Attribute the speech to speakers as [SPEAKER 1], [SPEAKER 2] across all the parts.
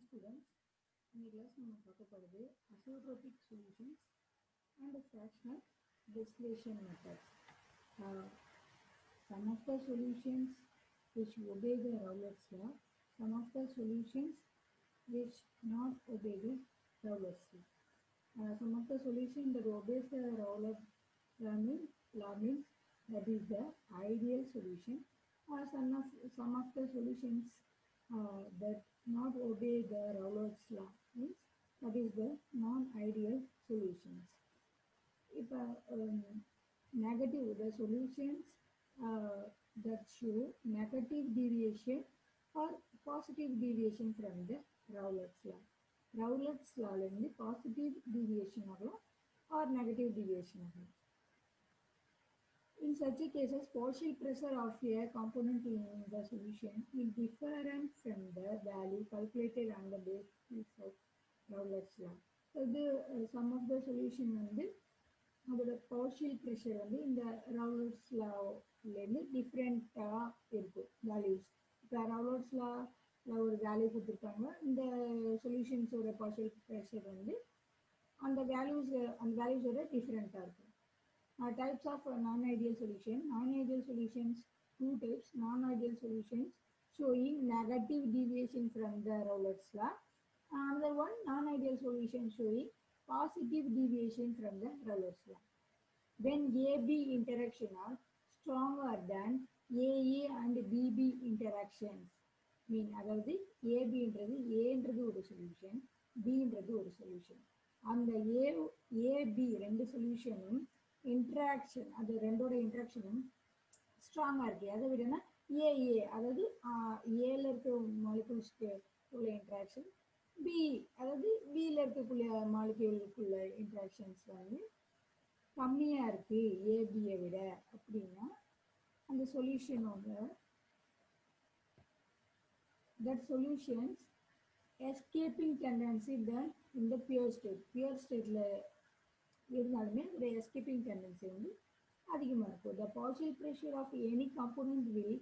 [SPEAKER 1] students, in class நம்ம பார்க்க போகிறது azeotropic solutions and fractional distillation methods. Some of the solutions which obey the Rowlett's law, some of the solutions which not obey the Rowlett's law. Some of the solution that obeys the Rowlett's law means that is the ideal solution, or some of the solutions that not obey the Rowlett's law means that is the non-ideal solutions. If negative, the solutions that show negative deviation or positive deviation from the Rowlett's law. Rowlett's law is positive deviation or negative deviation. In such cases, partial pressure of a component in the solution will differ from the value calculated on the basis of Rowlett's law. So, some of the solution அதோட partial pressure இந்த ரவுலர்ஸ் லாலேருந்து டிஃப்ரெண்ட்டாக இருக்கும் values. இப்போ ரவுலர்ஸ் லாவில் ஒரு value கொடுத்துருக்காங்க, இந்த சொல்யூஷன்ஸோட partial pressure அந்த வேல்யூஸோட டிஃப்ரெண்ட்டாக இருக்கும். Types of non ideal solution. Non ideal solutions two types. Non ideal solutions showing negative deviation from the Raoult's law. Another one, non-ideal solution showing positive deviation from the Rowlett's law. When AB interaction are stronger than AA and BB interactions, mean அதாவது ABன்றது Aன்றது ஒரு solution, Bன்றது ஒரு solution. அந்த AB ரெண்டு சொல்யூஷனும் interaction, அது ரெண்டோட இன்ட்ராக்ஷனும் ஸ்ட்ராங்காக இருக்கு. அதை விடனா AA அதாவது ஏல இருக்கிற மாலிகுல்ஸ்க்கு உள்ள இன்ட்ராக்ஷன், பி அதாவது பியில் இருக்கக்கூடிய மாலிக்யூலுக்குள்ள இன்ட்ராக்ஷன்ஸ் கம்மியாக இருக்குது ஏபியை விட அப்படின்னா அந்த சொல்யூஷனோட தட் சொல்யூஷன்ஸ் எஸ்கேப்பிங் டெண்டன்சி தென் இந்த பியூர் ஸ்டேட்டில் இருந்தாலுமே ஒரு எஸ்கேப்பிங் டெண்டன்சி அதிகமாக இருக்கும். The partial pressure of any component will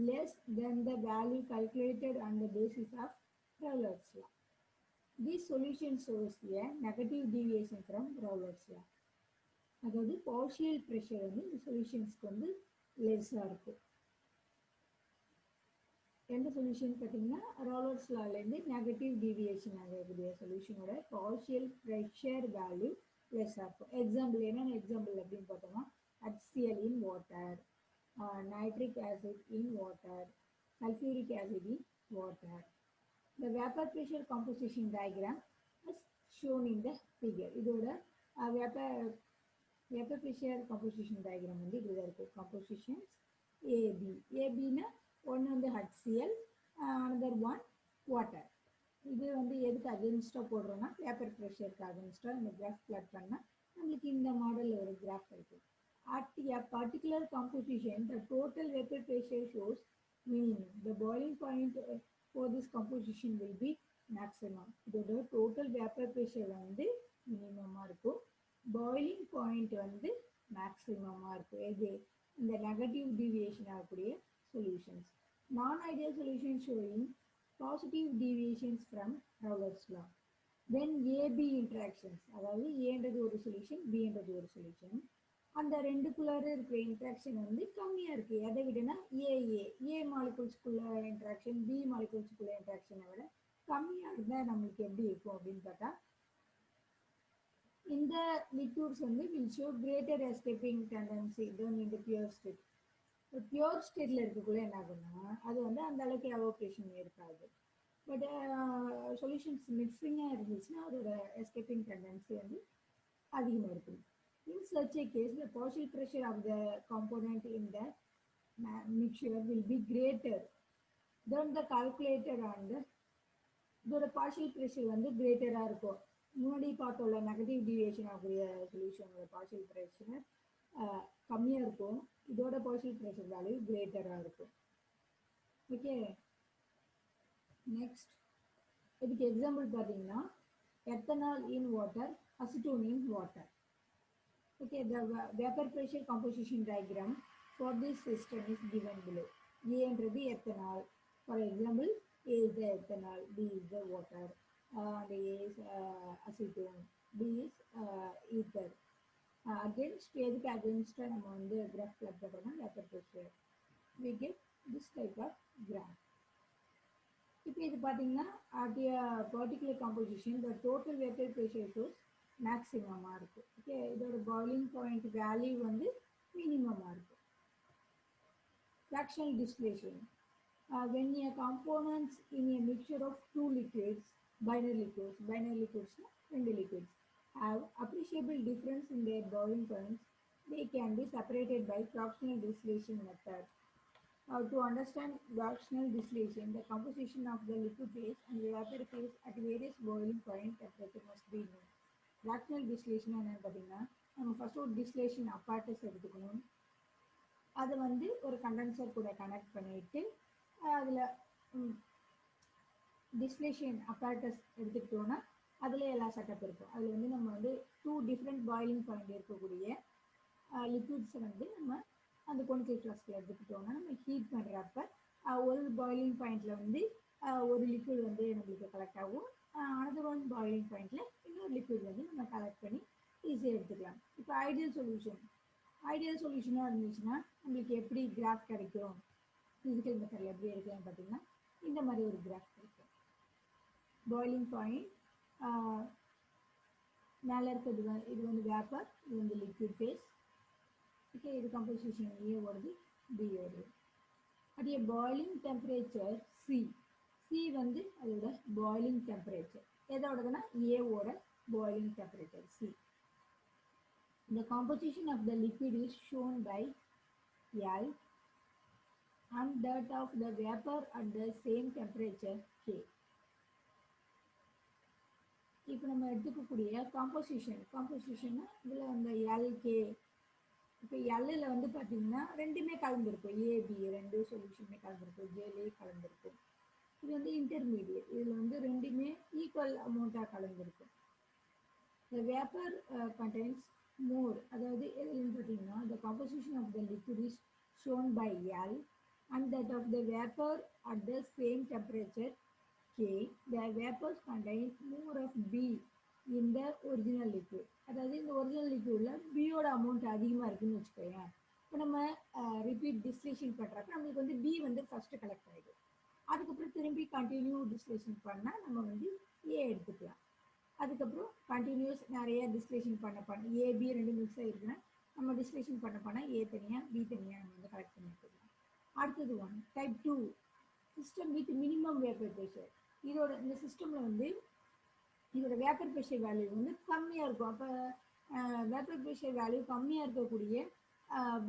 [SPEAKER 1] less than the value calculated on the basis of Rowlett's law. This solution shows a negative deviation from Rowlett's law. அதாவது partial pressure இந்த சொல்யூஷன்ஸ்க்கு லெஸ்ஸாக இருக்கும். எந்த solution பார்த்தீங்கன்னா Rowlett's lawலேருந்து negative deviation ஆகக்கூடிய சொல்யூஷனோட partial pressure value லெஸ்ஸாக இருக்கும். Example என்னென்ன example அப்படின்னு பார்த்தோம்னா HCl in water, nitric acid in water, sulfuric acid in water. The vapor pressure composition diagram is shown in the figure. இதோட vapor pressure composition diagram இப்படிதான் இருக்கும். Compositions AB. ABனா ஒன்று HCl, another one water. இது எதுக்கு அகென்ஸ்டாக போடுறோம்னா vapour ப்ரெஷருக்கு அகென்ஸ்டாக இந்த graph plot பண்ணால் நம்மளுக்கு இந்த மாடலில் ஒரு கிராஃப் கிடைக்கும். At a particular composition, the total vapor pressure shows minimum. The boiling point for this composition will be maximum. இதோட total vapor pressure minimum இருக்கும், boiling point maximum இருக்கும். இது இந்த negative deviation ஆகக்கூடிய solutions. Non-ideal solutions showing positive deviations from Rowlett's law. When AB interactions, அதாவது Aன்றது ஒரு solution, Bன்றது ஒரு solution, அந்த ரெண்டுக்குள்ளார இருக்கிற இன்ட்ராக்ஷன் கம்மியாக இருக்குது. எதை விடனா ஏ மாலிகுல்ஸ்குள்ள இன்ட்ராக்ஷன் பி மாலிகுல்ஸ்குள்ள இன்ட்ராக்ஷனை விட கம்மியாக இருந்தால் நம்மளுக்கு எப்படி இருக்கும் அப்படின்னு பார்த்தா இந்த liquids will show greater escaping tendency தென் இந்த பியூர் ஸ்டேட். பியூர் ஸ்டேட்டில் இருக்கக்குள்ள என்ன ஆகும்னா அது அந்த அளவுக்கு எவாப்ரேஷன் இருக்காது. பட் சொல்யூஷன்ஸ் மிக்சிங்காக இருந்துச்சுன்னா அதோட எஸ்கேப்பிங் டெண்டன்சி அதிகமாக இருக்கும். In such a case, the partial pressure of the component in the mixture will be greater than the calculated on the partial pressure greater இருக்கும். முன்னாடி பார்த்தோம்ல நெகட்டிவ் டிவியேஷன் ஆகக்கூடிய சொல்யூஷனோட partial pressure கம்மியாக இருக்கும், இதோட பார்ஷியல் ப்ரெஷர் வேல்யூ கிரேட்டராக இருக்கும். Okay, next இதுக்கு example பார்த்தீங்கன்னா ethanol in water, acetone in water. Okay, the vapor pressure composition diagram for this system is given below. A என்றது ethanol. For example, A is the ethanol, B is the water, and A is acetone, B is ether. Against எதுக்கு against நம்ம வந்து graph plot பண்ணோம்னா vapor pressure. We get this type of graph. இப்போ இது பார்த்தீங்கன்னா at a particular composition the total vapor pressure shows maximum இருக்கு. Okay, இதோட boiling point value வந்து minimum இருக்கு. Fractional distillation. When a components in a mixture of two liquids, binary liquids, two liquids, have appreciable difference in their boiling points, they can be separated by fractional distillation method. To understand fractional distillation, the composition of the liquid phase and the vapor phase at various boiling point temperature must be known. Fractional distillation என்னன்னு பார்த்தீங்கன்னா நம்ம first ஒரு distillation apparatus எடுத்துக்கணும். அதை வந்து ஒரு condenser கூட connect பண்ணிட்டு அதில் டிஸ்டிலேஷன் அப்பார்டஸ் எடுத்துக்கிட்டோன்னா அதில் எல்லா செட்டப் இருக்கும். அதில் வந்து நம்ம வந்து 2 டிஃப்ரெண்ட் பாயிலிங் பாயிண்ட் இருக்கக்கூடிய லிக்விட்ஸை வந்து நம்ம அந்த கொனிக்கல் ஃப்ளாஸ்கில் எடுத்துக்கிட்டோம்னா நம்ம ஹீட் பண்ணுறப்ப ஒரு பாயிலிங் பாயிண்டில் வந்து ஒரு லிக்விட் வந்து நம்மளுக்கு கலெக்ட் ஆகும். அனதர் ஒன் பாயிலிங் பாயிண்டில் இன்னொரு லிக்விட் வந்து நம்ம கலெக்ட் பண்ணி ஈஸியாக எடுத்துக்கலாம். இப்போ ஐடியல் சொல்யூஷனாக இருந்துச்சுன்னா நம்மளுக்கு எப்படி கிராஃப் கிடைக்கும், ஃபிசிக்கல் மெத்தடில் எப்படி எடுக்கலாம்னு பார்த்தீங்கன்னா இந்த மாதிரி ஒரு கிராஃப் கிடைக்கும். பாயிலிங் பாயிண்ட் மேலே இருக்கிறது இது வந்து வேப்பர், இது வந்து லிக்விட் ஃபேஸ். ஓகே, இது கம்போசிஷன் ஏ ஓடுது, பி ஓடுது. அது பாயிலிங் டெம்பரேச்சர் சி வந்து அதோட பாயிலிங் டெம்பரேச்சர் எதோடதுன்னா ஏவோட boiling temperature C. The composition of the liquid is shown by L and that of the vapor at the same temperature K. இப்போ நம்ம எடுத்துக்கக்கூடிய காம்போசிஷன்னா இதில் அந்த எல்கே. இப்போ எல்லில் வந்து பார்த்தீங்கன்னா ரெண்டுமே கலந்துருக்கும், ஏபி ரெண்டு சொல்யூஷனுமே கலந்துருக்கும், ஜேலே கலந்துருக்கும். இது வந்து இன்டர்மீடியட், இதில் வந்து ரெண்டுமே ஈக்குவல் அமௌண்ட்டாக கலந்துருக்கும். The vapor contains more, அதாவது எதுன்னு பார்த்தீங்கன்னா the composition of the liquid is shown by L and that of the vapor at the same temperature K. The vapors contain more of B in the original liquid. அதாவது இந்த original லிக்விட்ல பியோட amount அதிகமாக இருக்குன்னு வச்சுக்கோங்க. இப்போ நம்ம repeat distillation பண்ணுறப்ப நம்மளுக்கு வந்து பி வந்து ஃபர்ஸ்ட் கலெக்ட் ஆகிடும். அதுக்கப்புறம் திரும்பி கண்டினியூ டிஸ்டிலேஷன் பண்ணால் நம்ம வந்து ஏ எடுத்துக்கலாம். அதுக்கப்புறம் கண்டினியூஸ் நிறைய டிஸ்டிலேஷன் பண்ண ஏபி ரெண்டு மிக்ஸ் ஆகிருக்குன்னா நம்ம டிஸ்டிலேஷன் பண்ண ஏ தனியாக பி தனியாக நம்ம வந்து கலெக்ட் பண்ணி எடுத்துக்கலாம். அடுத்தது one type 2 system with minimum vapour pressure. இந்த சிஸ்டமில் வந்து இதோட வேப்பர் ப்ரெஷர் வேல்யூ வந்து கம்மியாக இருக்கும். அப்போ வேப்பர் ப்ரெஷர் வேல்யூ கம்மியாக இருக்கக்கூடிய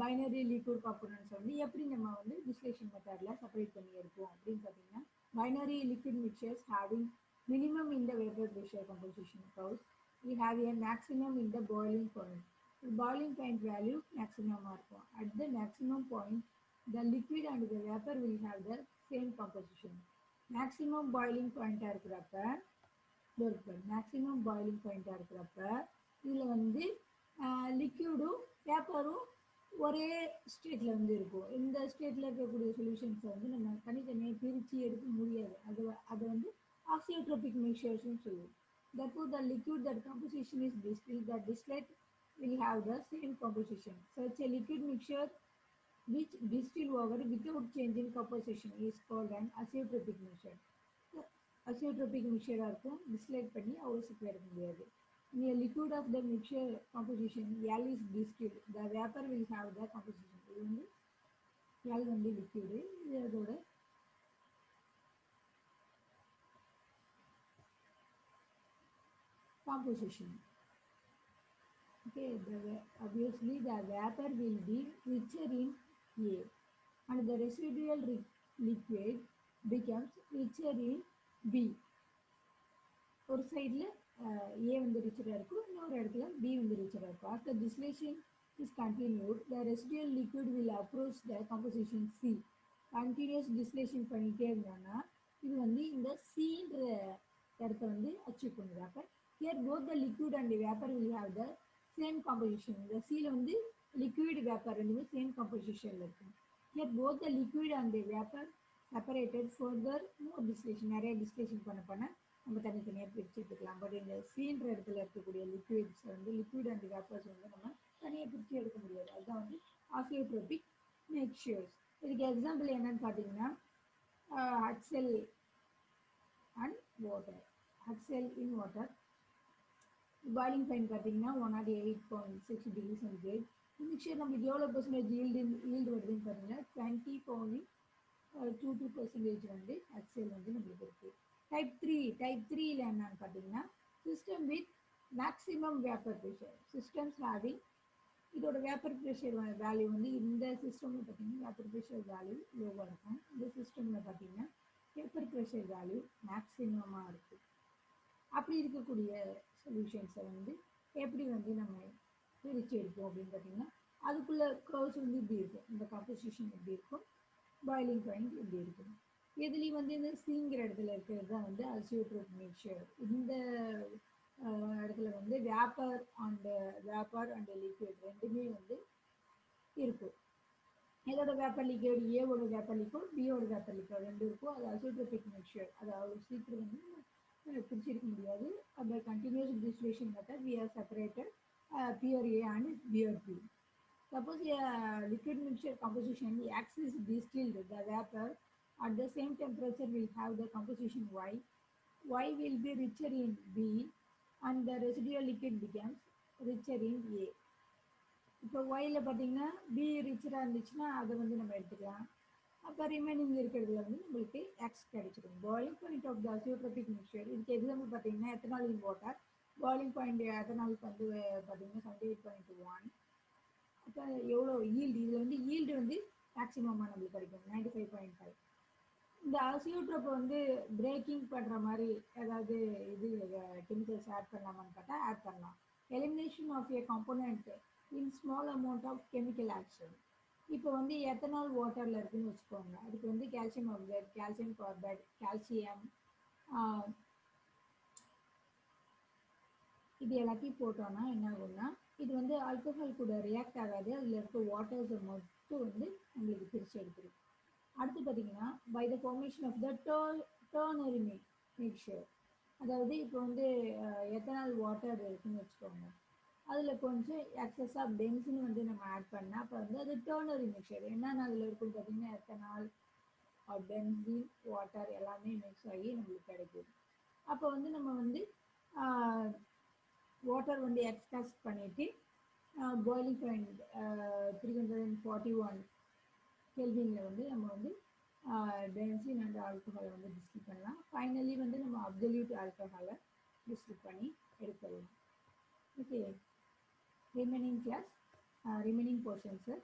[SPEAKER 1] பைனரி லிக்விட் காம்போனன்ட்ஸ் வந்து எப்படி நம்ம வந்து டிஸ்டிலேஷன் மெத்தடில் செப்பரேட் பண்ணி எடுப்போம் அப்படின்னு பார்த்தீங்கன்னா binary liquid mixtures having minimum in the vapor pressure composition curves, we have a maximum in the boiling point. The boiling point value maximum இருக்கும். At the maximum point, the liquid and the vapor will have the same composition. Maximum boiling point இருக்கிறப்ப இதில் வந்து லிக்விடும் வேப்பரும் ஒரே ஸ்டேட்டில் வந்து இருக்கும். இந்த ஸ்டேட்டில் இருக்கக்கூடிய சொல்யூஷன்ஸை வந்து நம்ம தனித்தனியாக பிரித்து எடுக்க முடியாது. அது வந்து azeotropic mixtures in solute. Therefore, the liquid that composition is distilled, the distillate will have the same composition. Such a liquid mixture which distill over without changing composition is called an azeotropic mixture. Azeotropic mixture இருக்கும், distillate பண்ணி அவ்வளோ சீக்கிரம் எடுக்க முடியாது. In a liquid of the mixture composition, L is distilled, the vapor will have the composition. இது வந்து L வந்து liquid, இது அதோட composition. Okay, obviously the vapor will be richer in A and the residual liquid becomes richer in B. ஒரு சைடில் A வந்து ரிச்சராக இருக்கும், இன்னொரு இடத்துல B வந்து ரிச்சராக இருக்கும். After distillation is continued, the residual liquid will approach the composition C. Continuous distillation பண்ணிகிட்டே இருந்தோம்னா இது வந்து இந்த Cன்ற இடத்த வந்து அச்சீவ் பண்ணுது. அப்போ here both the liquid and the vapor will have the same composition. The C வந்து liquid vapor ரெண்டுமே same composition இருக்கும். Here both the liquid and the vapor separated further more distillation, நிறைய டிஸ்டிலேஷன் பண்ண நம்ம தனித்தனியாக பிரித்து எடுத்துக்கலாம். பட் இந்த சீன்ற இடத்துல இருக்கக்கூடிய லிக்விட்ஸ் வந்து லிக்விட் அண்ட் வேப்பர்ஸ் வந்து நம்ம தனியாக பிரித்து எடுக்க முடியாது. அதுதான் வந்து ஆசியோட்ரோபிக் மிக்சர்ஸ். இதுக்கு எக்ஸாம்பிள் என்னன்னு பார்த்தீங்கன்னா HL and water. HL in water boiling point பார்த்தீங்கன்னா 108.6 டிகிரி சென்டிகிரேட். மிக்சர் நம்மளுக்கு எவ்வளோ பர்சன்டேஜ் ஈல்டு வருதுன்னு பார்த்தீங்கன்னா 20.22% வந்து ஹெச்எல் வந்து நம்மளுக்கு இருக்குது. டைப் த்ரீல என்னன்னு பார்த்தீங்கன்னா system with maximum vapour pressure. Systems having இதோட வேப்பர் ப்ரெஷர் வேல்யூ வந்து இந்த சிஸ்டமில் பார்த்தீங்கன்னா வேப்பர் ப்ரெஷர் வேல்யூ லோவாக இருக்கும். இந்த சிஸ்டமில் பார்த்தீங்கன்னா வேப்பர் ப்ரெஷர் வேல்யூ மேக்ஸிமமாக இருக்குது. அப்படி இருக்கக்கூடிய சொல்யூஷன்ஸை வந்து எப்படி வந்து நம்ம பிரித்து எடுப்போம் அப்படின்னு பார்த்தீங்கன்னா அதுக்குள்ள கர்வ்ஸ் வந்து இப்படி இருக்கும். இந்த காம்போசிஷன் எப்படி இருக்கும், பாயிலிங் பாயிண்ட் எப்படி இருக்கும். இதுலேயும் வந்து இந்த சிங்கிற இடத்துல இருக்கிறது தான் வந்து அசியோட்ரோபிக் மிக்சர். இந்த இடத்துல வந்து வேப்பர் அண்ட் லிக்விட் ரெண்டுமே வந்து இருக்கும். இதோட வேப்பர் லிக்விட், ஏவோட வேப்பர் லிக்விட், பியோட வேப்பர் லிக்விட் ரெண்டு இருக்கும். அது அசியோட்ரோபிக் மிக்சர். அதாவது சீக்கிரம் வந்து பிரிச்சிருக்க முடியாது. அந்த continuous distillation method we have separated pure A and pure B. Suppose a liquid mixture composition X is distilled, the vapor at the same temperature will have the composition Y. Y will be richer in B and the residual liquid becomes richer in A. இப்போ while பார்த்தீங்கன்னா B ரிச்சராக இருந்துச்சுன்னா அதை வந்து நம்ம எடுத்துக்கலாம். அப்போ remaining இருக்கிறதுல வந்து நம்மளுக்கு எக்ஸ் கிடைச்சிடும். Boiling point of the azeotropic mixture. இதுக்கு எக்ஸாம்பிள் பார்த்தீங்கன்னா ethanol in water. Boiling point எத்தனாலுக்கு வந்து பார்த்தீங்கன்னா 78.1. அப்போ எவ்வளோ ஈல்டு, இதில் வந்து ஈல்டு வந்து மேக்ஸிமமாக நம்மளுக்கு கிடைக்கும் 95.5. இந்த அசியோட்ரோப்பை வந்து பிரேக்கிங் பண்ணுற மாதிரி ஏதாவது இது கெமிக்கல்ஸ் ஆட் பண்ணலாமான்னு பார்த்தா ஆட் பண்ணலாம். Elimination of a component in small amount of chemical action. இப்போ வந்து எத்தனால் வாட்டரில் இருக்குதுன்னு வச்சுக்கோங்க. அதுக்கு வந்து calcium oxide, calcium carbide, calcium இது எல்லாத்தையும் போட்டோன்னா என்ன ஆகும்னா இது வந்து ஆல்கஹால் கூட ரியாக்ட் ஆகாது. அதில் இருக்க வாட்டர்ஸை மட்டும் வந்து நம்மளுக்கு பிரித்து எடுத்துரும். அடுத்து பார்த்தீங்கன்னா by the formation of the ternary mixture. அதாவது இப்போ வந்து எத்தனால் வாட்டர் இருக்குன்னு வச்சுக்கோங்க. அதில் கொஞ்சம் எக்ஸஸ் ஆஃப் பென்சின் வந்து நம்ம ஆட் பண்ணால் அப்போ வந்து அது டர்னரி மிக்சர். என்னென்ன அதில் இருக்குன்னு பார்த்தீங்கன்னா எத்தனால், பென்சின், வாட்டர் எல்லாமே மிக்ஸ் ஆகி நம்மளுக்கு கிடைக்குது. அப்போ வந்து நம்ம வந்து வாட்டர் வந்து எக்ஸ்ட்ராக்ட் பண்ணிவிட்டு பாயிலிங் பாயிண்ட் 341 கெல்வினில் வந்து நம்ம வந்து பென்சின் அண்ட் ஆல்கஹாலை வந்து டிஸ்டில் பண்ணலாம். ஃபைனலி வந்து நம்ம அப்சல்யூட் ஆல்கஹாலை டிஸ்டில் பண்ணி எடுத்துடலாம். Okay, remaining glass remaining portions